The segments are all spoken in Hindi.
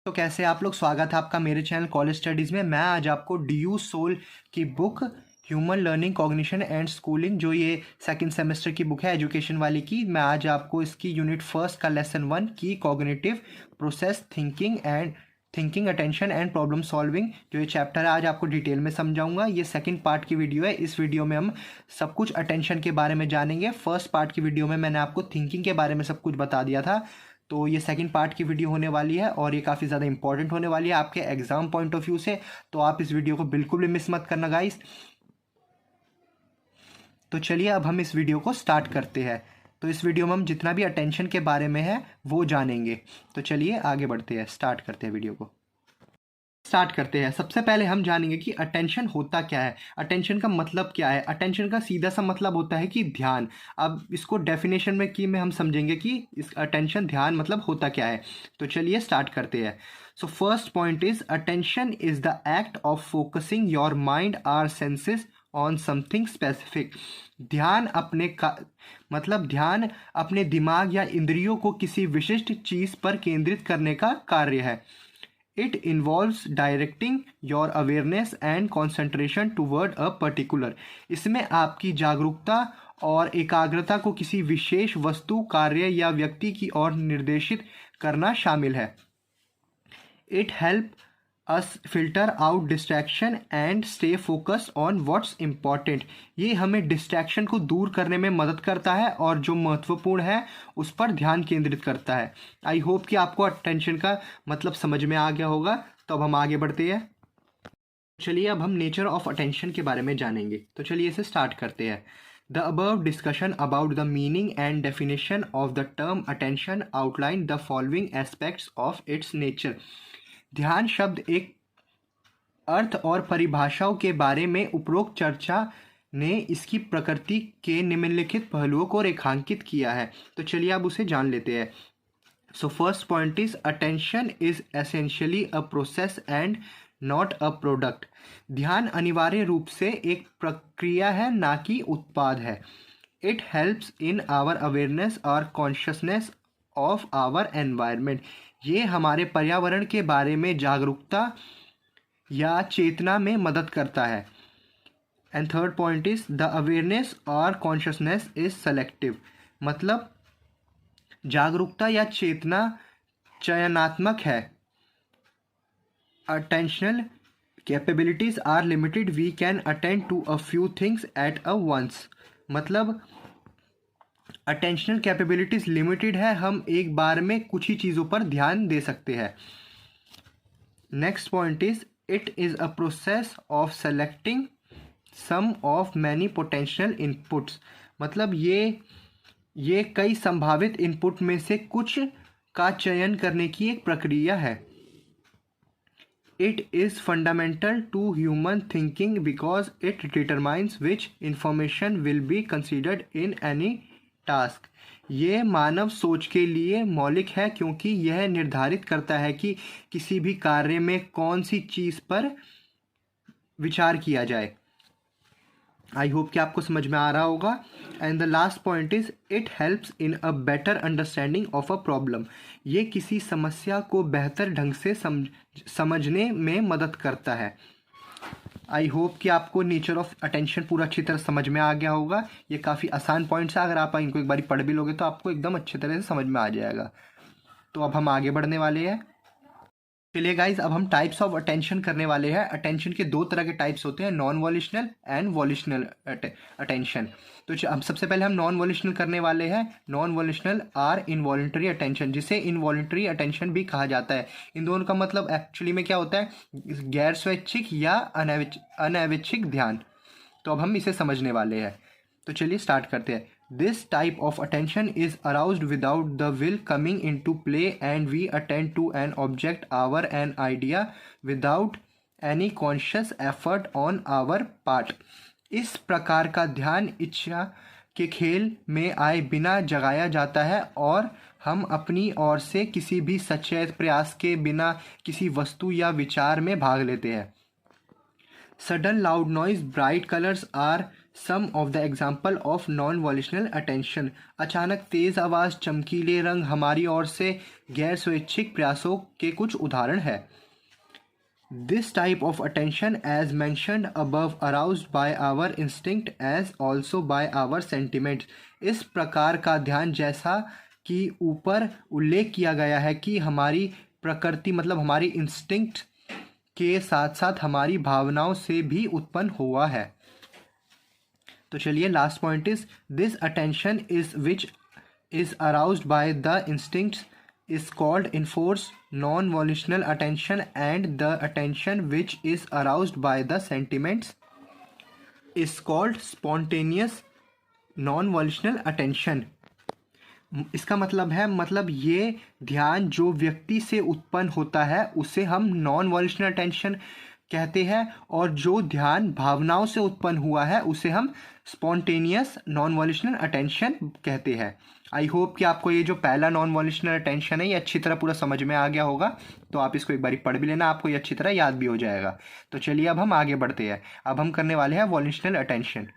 तो कैसे आप लोग। स्वागत है आपका मेरे चैनल कॉलेज स्टडीज़ में। मैं आज आपको डी यू सोल की book human learning cognition and schooling, जो ये सेकंड सेमेस्टर की बुक है एजुकेशन वाली की, मैं आज आपको इसकी यूनिट फर्स्ट का लेसन 1 की cognitive process thinking attention and problem solving, जो ये चैप्टर है, आज आपको डिटेल में समझाऊंगा। ये सेकंड पार्ट की वीडियो है। इस वीडियो में हम सब कुछ अटेंशन के बारे में जानेंगे। फर्स्ट पार्ट की वीडियो में मैंने आपको थिंकिंग के बारे में सब कुछ बता दिया था। तो ये सेकंड पार्ट की वीडियो होने वाली है और ये काफ़ी ज़्यादा इंपॉर्टेंट होने वाली है आपके एग्जाम पॉइंट ऑफ व्यू से। तो आप इस वीडियो को बिल्कुल भी मिस मत करना गाइस। तो चलिए अब हम इस वीडियो को स्टार्ट करते हैं। तो इस वीडियो में हम जितना भी अटेंशन के बारे में है वो जानेंगे। तो चलिए आगे बढ़ते हैं, स्टार्ट करते हैं वीडियो को। स्टार्ट करते हैं। सबसे पहले हम जानेंगे कि अटेंशन होता क्या है, अटेंशन का मतलब क्या है। अटेंशन का सीधा सा मतलब होता है कि ध्यान। अब इसको डेफिनेशन में की में हम समझेंगे कि इस अटेंशन ध्यान मतलब होता क्या है। तो चलिए स्टार्ट करते हैं। So first point is attention is the act of focusing your mind are senses on something specific. ध्यान ध्यान अपने दिमाग या इंद्रियों को किसी विशिष्ट चीज पर केंद्रित करने का कार्य है। It involves directing your awareness and concentration toward a particular। इसमें आपकी जागरूकता और एकाग्रता को किसी विशेष वस्तु, कार्य या व्यक्ति की ओर निर्देशित करना शामिल है। It helps us filter out distraction and stay focused on what's important। ये हमें डिस्ट्रैक्शन को दूर करने में मदद करता है और जो महत्वपूर्ण है उस पर ध्यान केंद्रित करता है। आई होप कि आपको अटेंशन का मतलब समझ में आ गया होगा। तो अब हम आगे बढ़ते हैं। चलिए अब हम नेचर ऑफ अटेंशन के बारे में जानेंगे। तो चलिए इसे स्टार्ट करते हैं। The above discussion about the meaning and definition of the term attention outline the following aspects of its nature। ध्यान शब्द एक अर्थ और परिभाषाओं के बारे में उपरोक्त चर्चा ने इसकी प्रकृति के निम्नलिखित पहलुओं को रेखांकित किया है। तो चलिए अब उसे जान लेते हैं। So first point is attention is essentially a process and not a product. ध्यान अनिवार्य रूप से एक प्रक्रिया है, ना कि उत्पाद है। It helps in our awareness और कॉन्शियसनेस ऑफ आवर एनवायरनमेंट। ये हमारे पर्यावरण के बारे में जागरूकता या चेतना में मदद करता है। And third point is the awareness और कॉन्शियसनेस इज सेलेक्टिव। मतलब जागरूकता या चेतना चयनात्मक है। Attentional capabilities are limited, we can attend to a few things at a once. मतलब अटेंशनल कैपेबिलिटीज लिमिटेड है, हम एक बार में कुछ ही चीज़ों पर ध्यान दे सकते हैं। Next point is it is a process of selecting some of many potential inputs. मतलब ये कई संभावित इनपुट में से कुछ का चयन करने की एक प्रक्रिया है। It is fundamental to human thinking because it determines which information will be considered in any task. ये मानव सोच के लिए मौलिक है क्योंकि यह निर्धारित करता है कि किसी भी कार्य में कौन सी चीज़ पर विचार किया जाए। आई होप कि आपको समझ में आ रहा होगा। And the last point is it helps in a better understanding of a problem. ये किसी समस्या को बेहतर ढंग से समझने में मदद करता है। आई होप कि आपको नेचर ऑफ अटेंशन पूरा अच्छी तरह समझ में आ गया होगा। ये काफ़ी आसान पॉइंट्स है, अगर आप इनको एक बार पढ़ भी लोगे तो आपको एकदम अच्छी तरह से समझ में आ जाएगा। तो अब हम आगे बढ़ने वाले हैं। चलिए गाइज अब हम टाइप्स ऑफ अटेंशन करने वाले हैं। अटेंशन के दो तरह के टाइप्स होते हैं, नॉन वॉल्यूशनल एंड वॉल्यूशनल अटेंशन। तो हम सबसे पहले हम नॉन वॉल्यूशनल करने वाले हैं। नॉन वॉल्यूशनल आर इनवॉल्यूंटरी अटेंशन, जिसे इनवॉल्यूंटरी अटेंशन भी कहा जाता है। इन दोनों का मतलब एक्चुअली में क्या होता है, गैर स्वैच्छिक या अनैच्छिक ध्यान। तो अब हम इसे समझने वाले हैं। तो चलिए स्टार्ट करते हैं। This type of attention is aroused without the will coming into play and we attend to an object or an idea without any conscious effort on our part। इस प्रकार का ध्यान इच्छा के खेल में आए बिना जगाया जाता है और हम अपनी ओर से किसी भी सचेत प्रयास के बिना किसी वस्तु या विचार में भाग लेते हैं। Sudden loud noise, bright colors are some of the example of non volitional attention. अचानक तेज आवाज़, चमकीले रंग हमारी ओर से गैर स्वैच्छिक प्रयासों के कुछ उदाहरण है। This type of attention, as mentioned above, aroused by our instinct as also by our sentiments। इस प्रकार का ध्यान, जैसा कि ऊपर उल्लेख किया गया है, कि हमारी प्रकृति मतलब हमारी इंस्टिंक्ट के साथ साथ हमारी भावनाओं से भी उत्पन्न हुआ है। तो चलिए, last point is this attention is which is aroused by the instincts is called enforced non-volitional attention, and the attention which is aroused by the sentiments is called spontaneous non-volitional attention। इसका मतलब है, मतलब ये ध्यान जो व्यक्ति से उत्पन्न होता है उसे हम नॉन वॉल्यूशनल अटेंशन कहते हैं, और जो ध्यान भावनाओं से उत्पन्न हुआ है उसे हम स्पॉन्टेनियस नॉन वॉल्यूशनल अटेंशन कहते हैं। आई होप कि आपको ये जो पहला नॉन वॉल्यूशनल अटेंशन है ये अच्छी तरह पूरा समझ में आ गया होगा। तो आप इसको एक बार पढ़ भी लेना, आपको ये अच्छी तरह याद भी हो जाएगा। तो चलिए, अब हम आगे बढ़ते हैं। अब हम करने वाले हैं वॉल्यूशनल अटेंशन।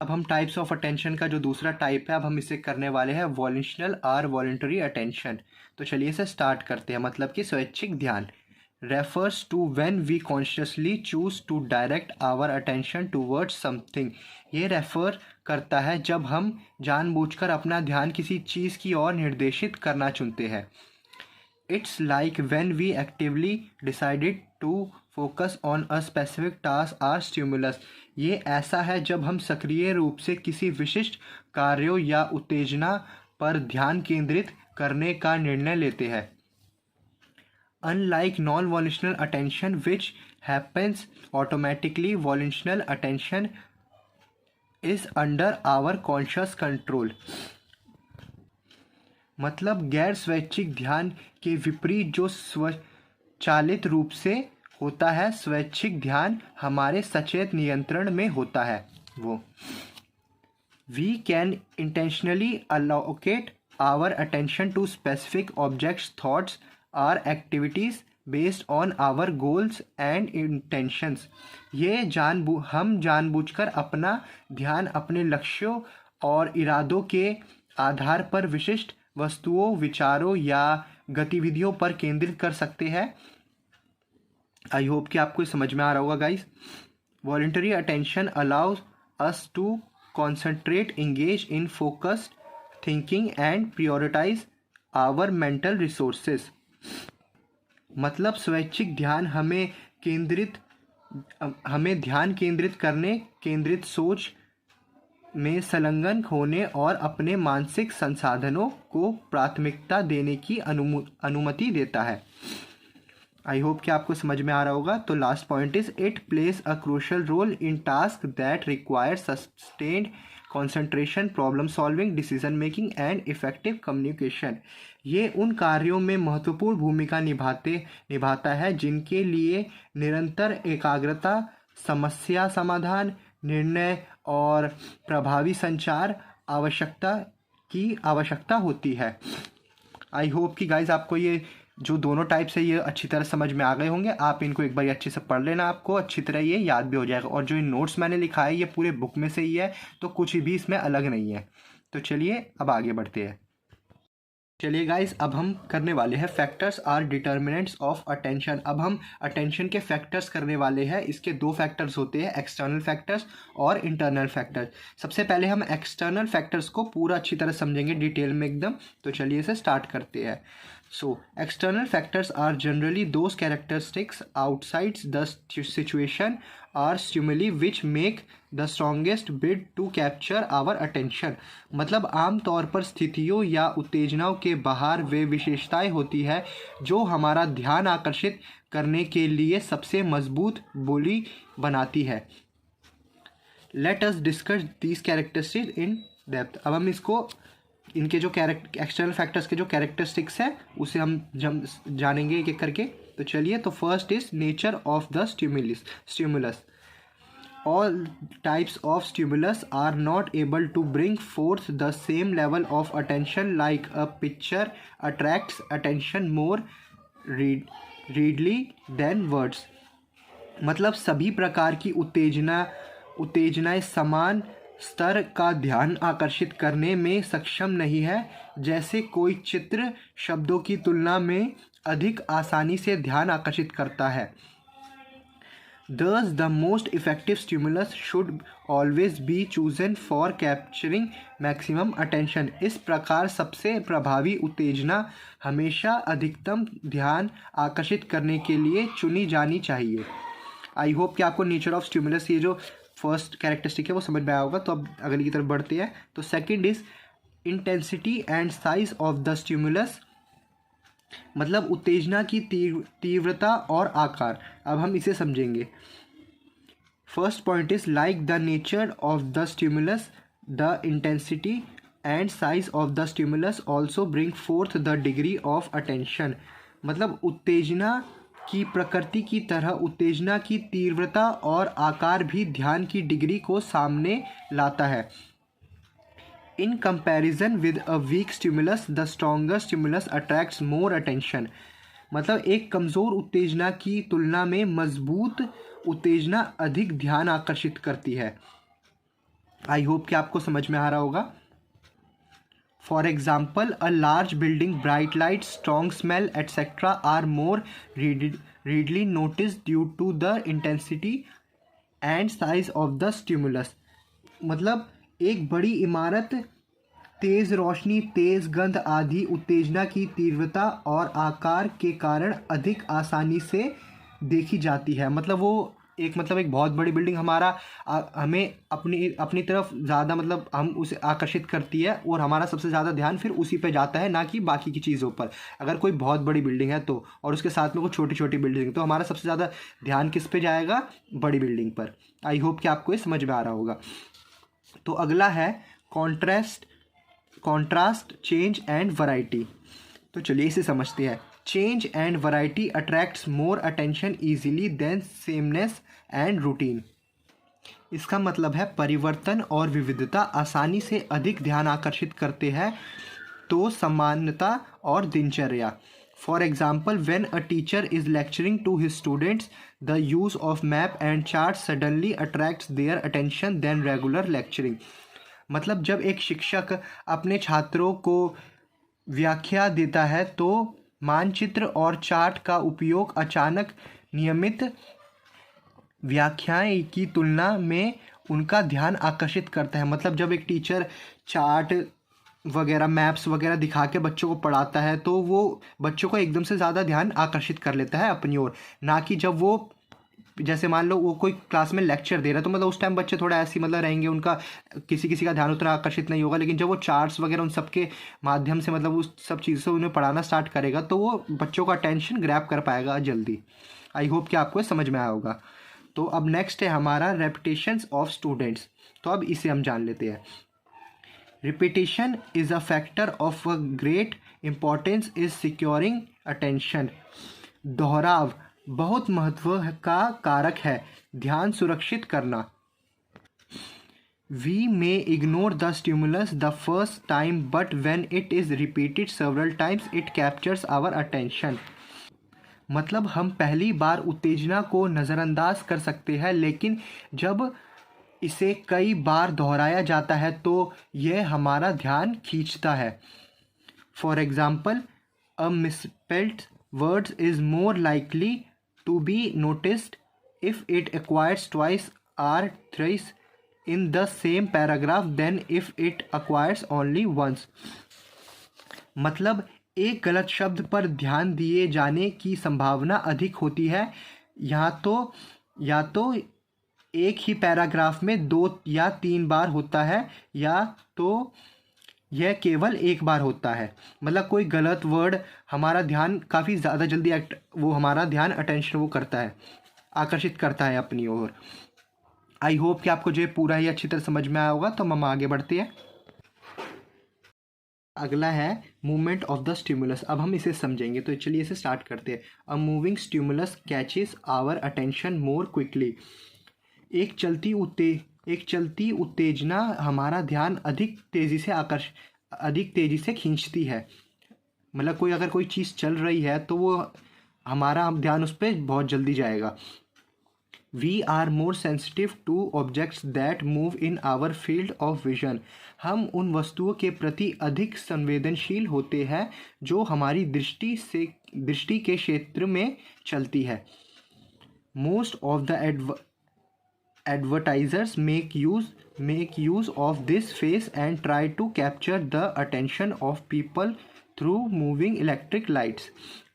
अब हम टाइप्स ऑफ अटेंशन का जो दूसरा टाइप है, अब हम इसे करने वाले हैं वॉल्यूशनल और वॉलंटरी अटेंशन। तो चलिए इसे स्टार्ट करते हैं। मतलब कि स्वैच्छिक ध्यान refers to when we consciously choose to direct our attention towards something। ये रेफर करता है जब हम जानबूझकर अपना ध्यान किसी चीज़ की ओर निर्देशित करना चुनते हैं। It's like when we actively decided to focus on a specific task or stimulus। ये ऐसा है जब हम सक्रिय रूप से किसी विशिष्ट कार्यों या उत्तेजना पर ध्यान केंद्रित करने का निर्णय लेते हैं। Unlike non-volitional attention which happens automatically, volitional attention is under our conscious control। मतलब गैर स्वैच्छिक ध्यान के विपरीत जो स्वचालित रूप से होता है, स्वैच्छिक ध्यान हमारे सचेत नियंत्रण में होता है। वो We can intentionally allocate our attention to specific objects, thoughts or activities based on our goals and intentions। ये हम जानबूझकर अपना ध्यान अपने लक्ष्यों और इरादों के आधार पर विशिष्ट वस्तुओं, विचारों या गतिविधियों पर केंद्रित कर सकते हैं। आई होप कि आपको समझ में आ रहा होगा guys. Voluntary attention allows us to concentrate, engage in focused thinking and prioritize our mental resources। मतलब स्वैच्छिक ध्यान हमें ध्यान केंद्रित करने, केंद्रित सोच में संलग्न होने और अपने मानसिक संसाधनों को प्राथमिकता देने की अनुमति देता है। आई होप कि आपको समझ में आ रहा होगा। तो last point is it place a crucial role in task that require sustained concentration, problem solving, decision making and effective communication. ये उन कार्यों में महत्वपूर्ण भूमिका निभाता है जिनके लिए निरंतर एकाग्रता, समस्या समाधान, निर्णय और प्रभावी संचार आवश्यकता होती है। आई होप कि गाइज आपको ये जो दोनों टाइप्स है ये अच्छी तरह समझ में आ गए होंगे। आप इनको एक बार अच्छे से पढ़ लेना, आपको अच्छी तरह ये याद भी हो जाएगा। और जो नोट्स मैंने लिखा है ये पूरे बुक में से ही है, तो कुछ भी इसमें अलग नहीं है। तो चलिए अब आगे बढ़ते हैं। चलिए गाइस, अब हम करने वाले हैं factors are determinants of attention. अब हम अटेंशन के फैक्टर्स करने वाले हैं। इसके दो फैक्टर्स होते हैं, एक्सटर्नल फैक्टर्स और इंटरनल फैक्टर्स। सबसे पहले हम एक्सटर्नल फैक्टर्स को पूरा अच्छी तरह समझेंगे डिटेल में एकदम। तो चलिए इसे स्टार्ट करते हैं। So, external factors are generally those characteristics outside the situation or stimuli which make the strongest bid to capture our attention। मतलब आम तौर पर स्थितियों या उत्तेजनाओं के बाहर वे विशेषताएं होती है जो हमारा ध्यान आकर्षित करने के लिए सबसे मजबूत बोली बनाती है। Let us discuss these characteristics in depth। अब हम इसको इनके जो एक्सटर्नल फैक्टर्स के जो कैरेक्टरिस्टिक्स है उसे हम जानेंगे एक एक करके। तो चलिए, तो first is nature of the stimulus. All types of stimulus are not able to bring forth the same level of attention like a picture attracts attention more readily than words. मतलब सभी प्रकार की उत्तेजना उत्तेजनाएं समान स्तर का ध्यान आकर्षित करने में सक्षम नहीं है, जैसे कोई चित्र शब्दों की तुलना में अधिक आसानी से ध्यान आकर्षित करता है। Thus, the most effective stimulus should always be chosen for capturing maximum attention. इस प्रकार सबसे प्रभावी उत्तेजना हमेशा अधिकतम ध्यान आकर्षित करने के लिए चुनी जानी चाहिए। आई होप कि आपको नेचर ऑफ स्टिमुलस ये जो फर्स्ट कैरेक्टरिस्टिक है वो समझ में आया होगा। तो अब अगली की तरफ बढ़ते हैं। तो second is intensity and size of the stimulus, मतलब उत्तेजना की तीव्रता और आकार। अब हम इसे समझेंगे। First point is like the nature of the stimulus the intensity and size of the stimulus also bring forth the degree of attention, मतलब उत्तेजना की प्रकृति की तरह उत्तेजना की तीव्रता और आकार भी ध्यान की डिग्री को सामने लाता है। In comparison with a weak stimulus, the stronger stimulus attracts more attention. मतलब एक कमज़ोर उत्तेजना की तुलना में मजबूत उत्तेजना अधिक ध्यान आकर्षित करती है। आई होप कि आपको समझ में आ रहा होगा। For example, a large building, bright light, strong smell etcetera are more readily notice due to the intensity and size of the stimulus. मतलब एक बड़ी इमारत, तेज़ रोशनी, तेज़ गंध आदि उत्तेजना की तीव्रता और आकार के कारण अधिक आसानी से देखी जाती है। मतलब वो एक बहुत बड़ी बिल्डिंग हमें अपनी तरफ ज़्यादा हम उसे आकर्षित करती है और हमारा सबसे ज़्यादा ध्यान फिर उसी पे जाता है, ना कि बाकी की चीज़ों पर। अगर कोई बहुत बड़ी बिल्डिंग है तो, और उसके साथ में कोई छोटी छोटी बिल्डिंग, तो हमारा सबसे ज़्यादा ध्यान किस पे जाएगा? बड़ी बिल्डिंग पर। आई होप कि आपको ये समझ में आ रहा होगा। तो अगला है कॉन्ट्रास्ट, चेंज एंड वैरायटी। तो चलिए इसे समझते हैं। Change and variety attracts more attention easily than sameness and routine. इसका मतलब है परिवर्तन और विविधता आसानी से अधिक ध्यान आकर्षित करते हैं तो समानता और दिनचर्या। For example, when a teacher is lecturing to his students, the use of map and chart suddenly attracts their attention than regular lecturing. मतलब जब एक शिक्षक अपने छात्रों को व्याख्या देता है तो मानचित्र और चार्ट का उपयोग अचानक नियमित व्याख्याएं की तुलना में उनका ध्यान आकर्षित करता है। मतलब जब एक टीचर चार्ट वगैरह, मैप्स वगैरह दिखा के बच्चों को पढ़ाता है तो वो बच्चों को एकदम से ज़्यादा ध्यान आकर्षित कर लेता है अपनी ओर, ना कि जब वो, जैसे मान लो वो कोई क्लास में लेक्चर दे रहा है तो उस टाइम बच्चे थोड़ा ऐसे रहेंगे, उनका किसी का ध्यान उतना आकर्षित नहीं होगा। लेकिन जब वो चार्ट्स वगैरह उन सब के माध्यम से उस सब चीज़ों से उन्हें पढ़ाना स्टार्ट करेगा तो वो बच्चों का अटेंशन ग्रैब कर पाएगा जल्दी। आई होप कि आपको समझ में आया होगा। तो अब नेक्स्ट है हमारा रेपिटेशंस ऑफ स्टूडेंट्स। तो अब इसे हम जान लेते हैं। Repetition is a factor of a great importance is securing attention. दोहराव बहुत महत्व का कारक है ध्यान सुरक्षित करना। We may ignore the stimulus the first time, but when it is repeated several times, it captures our attention. मतलब हम पहली बार उत्तेजना को नज़रअंदाज कर सकते हैं, लेकिन जब इसे कई बार दोहराया जाता है तो यह हमारा ध्यान खींचता है। For example, a misspelled words is more likely to be noticed if it acquires twice or thrice in the same paragraph than if it acquires only once. मतलब एक गलत शब्द पर ध्यान दिए जाने की संभावना अधिक होती है या तो एक ही पैराग्राफ में 2 या 3 बार होता है, या तो यह केवल एक बार होता है। मतलब कोई गलत वर्ड हमारा ध्यान काफ़ी ज़्यादा जल्दी हमारा ध्यान अटेंशन वो करता है, आकर्षित करता है अपनी ओर। आई होप कि आपको जो पूरा ही अच्छी तरह समझ में आया होगा। तो हम आगे बढ़ते हैं। अगला है मूवमेंट ऑफ द स्टिमुलस। अब हम इसे समझेंगे, तो चलिए इसे स्टार्ट करते हैं। A moving stimulus catches our attention more quickly. एक चलती उत्तेजना हमारा ध्यान अधिक तेज़ी से खींचती है। मतलब अगर कोई चीज़ चल रही है तो वो हमारा ध्यान उस पर बहुत जल्दी जाएगा। We are more sensitive to objects that move in our field of vision. हम उन वस्तुओं के प्रति अधिक संवेदनशील होते हैं जो हमारी दृष्टि के क्षेत्र में चलती है। Most of the advertisers make use of this phase and try to capture the attention of people through moving electric lights।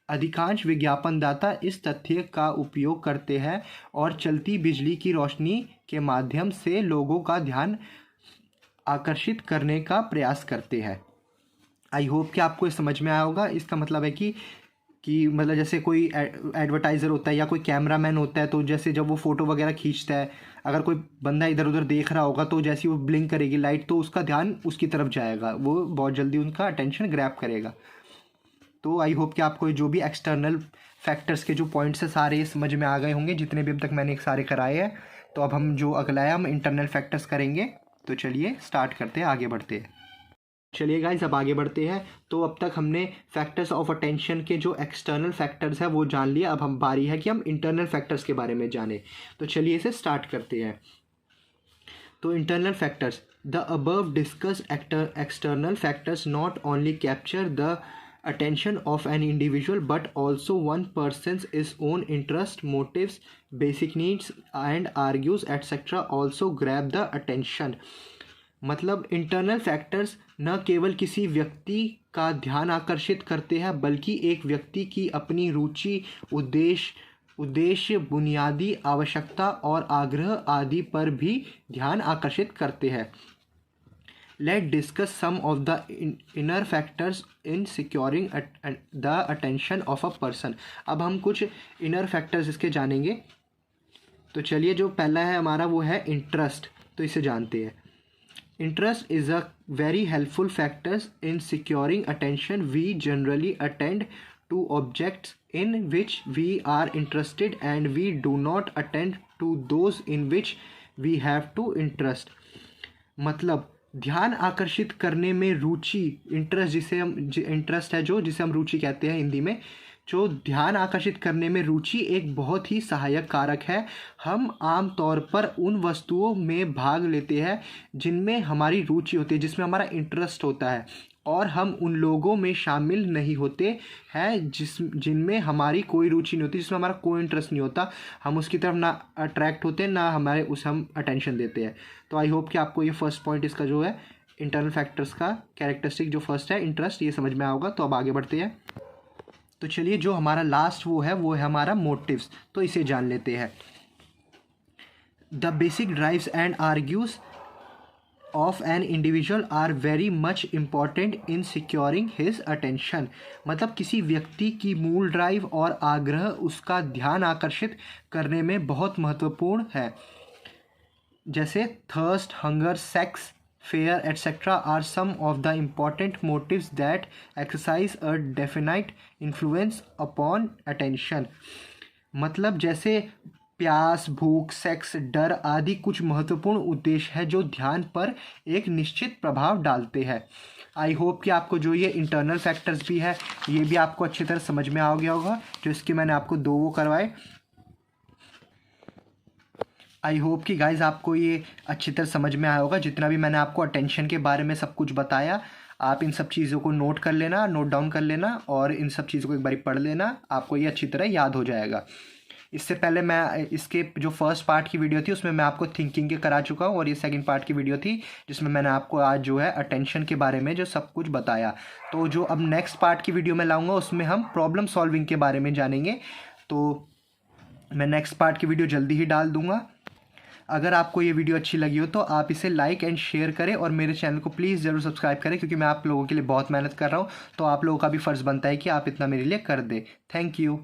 अधिकांश विज्ञापनदाता इस तथ्य का उपयोग करते हैं और चलती बिजली की रोशनी के माध्यम से लोगों का ध्यान आकर्षित करने का प्रयास करते हैं। आई होप कि आपको ये समझ में आया होगा। इसका मतलब है कि मतलब जैसे कोई एडवर्टाइज़र होता है या कोई कैमरामैन होता है, तो जैसे जब वो फ़ोटो वगैरह खींचता है, अगर कोई बंदा इधर उधर देख रहा होगा तो जैसे ही वो ब्लिंक करेगी लाइट तो उसका ध्यान उसकी तरफ जाएगा, वो बहुत जल्दी उनका अटेंशन ग्रैब करेगा। तो आई होप कि आपको जो भी एक्सटर्नल फैक्टर्स के जो पॉइंट्स है सारे समझ में आ गए होंगे, जितने भी अब तक मैंने सारे कराए हैं। तो अब हम जो अगला है हम इंटरनल फैक्टर्स करेंगे। तो चलिए स्टार्ट करते हैं, आगे बढ़ते हैं। चलिए गाइस अब आगे बढ़ते हैं। तो अब तक हमने फैक्टर्स ऑफ अटेंशन के जो एक्सटर्नल फैक्टर्स है वो जान लिए। अब हम बारी है कि हम इंटरनल फैक्टर्स के बारे में जानें। तो चलिए इसे स्टार्ट करते हैं। तो internal factors, the above discussed external factors not only capture the attention of an individual but also one person's his own interest, motives, basic needs and argues etc. also grab the attention। मतलब इंटरनल फैक्टर्स न केवल किसी व्यक्ति का ध्यान आकर्षित करते हैं बल्कि एक व्यक्ति की अपनी रुचि, उद्देश्य, बुनियादी आवश्यकता और आग्रह आदि पर भी ध्यान आकर्षित करते हैं। Let's discuss some of the inner factors in securing the attention of a person। अब हम कुछ inner factors इसके जानेंगे। तो चलिए जो पहला है हमारा वो है इंटरेस्ट। तो इसे जानते हैं। Interest is a very helpful factor in securing attention। We generally attend to objects in which we are interested and we do not attend to those in which we have to interest। मतलब ध्यान आकर्षित करने में रुचि, इंटरेस्ट जिसे हम इंटरेस्ट है जो जिसे हम रुचि कहते हैं हिंदी में, जो ध्यान आकर्षित करने में रुचि एक बहुत ही सहायक कारक है। हम आम तौर पर उन वस्तुओं में भाग लेते हैं जिनमें हमारी रुचि होती है, जिसमें हमारा इंटरेस्ट होता है, और हम उन लोगों में शामिल नहीं होते हैं जिनमें हमारी कोई रुचि नहीं होती, जिसमें हमारा कोई इंटरेस्ट नहीं होता। हम उसकी तरफ ना अट्रैक्ट होते हैं ना हम अटेंशन देते हैं। तो आई होप कि आपको ये फर्स्ट पॉइंट इसका जो है इंटरनल फैक्टर्स का कैरेक्टरिस्टिक जो फर्स्ट है इंटरेस्ट, ये समझ में आओगा। तो अब आगे बढ़ते हैं। तो चलिए जो हमारा लास्ट वो है हमारा मोटिव्स। तो इसे जान लेते हैं। The basic drives and argues of an individual are very much important in securing his attention। मतलब किसी व्यक्ति की मूल ड्राइव और आग्रह उसका ध्यान आकर्षित करने में बहुत महत्वपूर्ण है। जैसे thirst, hunger, sex, fear etcetera are some of the important motives that exercise a definite influence upon attention. मतलब जैसे प्यास, भूख, सेक्स, डर आदि कुछ महत्वपूर्ण उद्देश्य है जो ध्यान पर एक निश्चित प्रभाव डालते हैं। आई होप कि आपको जो ये इंटरनल फैक्टर्स भी है ये भी आपको अच्छी तरह समझ में आ गया होगा, जो इसके मैंने आपको दो वो करवाए। आई होप कि गाइज आपको ये अच्छी तरह समझ में आया होगा। जितना भी मैंने आपको अटेंशन के बारे में सब कुछ बताया, आप इन सब चीज़ों को नोट कर लेना, नोट डाउन कर लेना और इन सब चीज़ों को एक बार पढ़ लेना, आपको ये अच्छी तरह याद हो जाएगा। इससे पहले मैं इसके जो फर्स्ट पार्ट की वीडियो थी उसमें मैं आपको थिंकिंग के करा चुका हूँ, और ये सेकंड पार्ट की वीडियो थी जिसमें मैंने आपको आज जो है अटेंशन के बारे में जो सब कुछ बताया। तो जो अब नेक्स्ट पार्ट की वीडियो में लाऊंगा उसमें हम प्रॉब्लम सॉल्विंग के बारे में जानेंगे। तो मैं नेक्स्ट पार्ट की वीडियो जल्दी ही डाल दूँगा। अगर आपको ये वीडियो अच्छी लगी हो तो आप इसे लाइक एंड शेयर करें और मेरे चैनल को प्लीज़ ज़रूर सब्सक्राइब करें, क्योंकि मैं आप लोगों के लिए बहुत मेहनत कर रहा हूँ। तो आप लोगों का भी फ़र्ज़ बनता है कि आप इतना मेरे लिए कर दें। Thank you.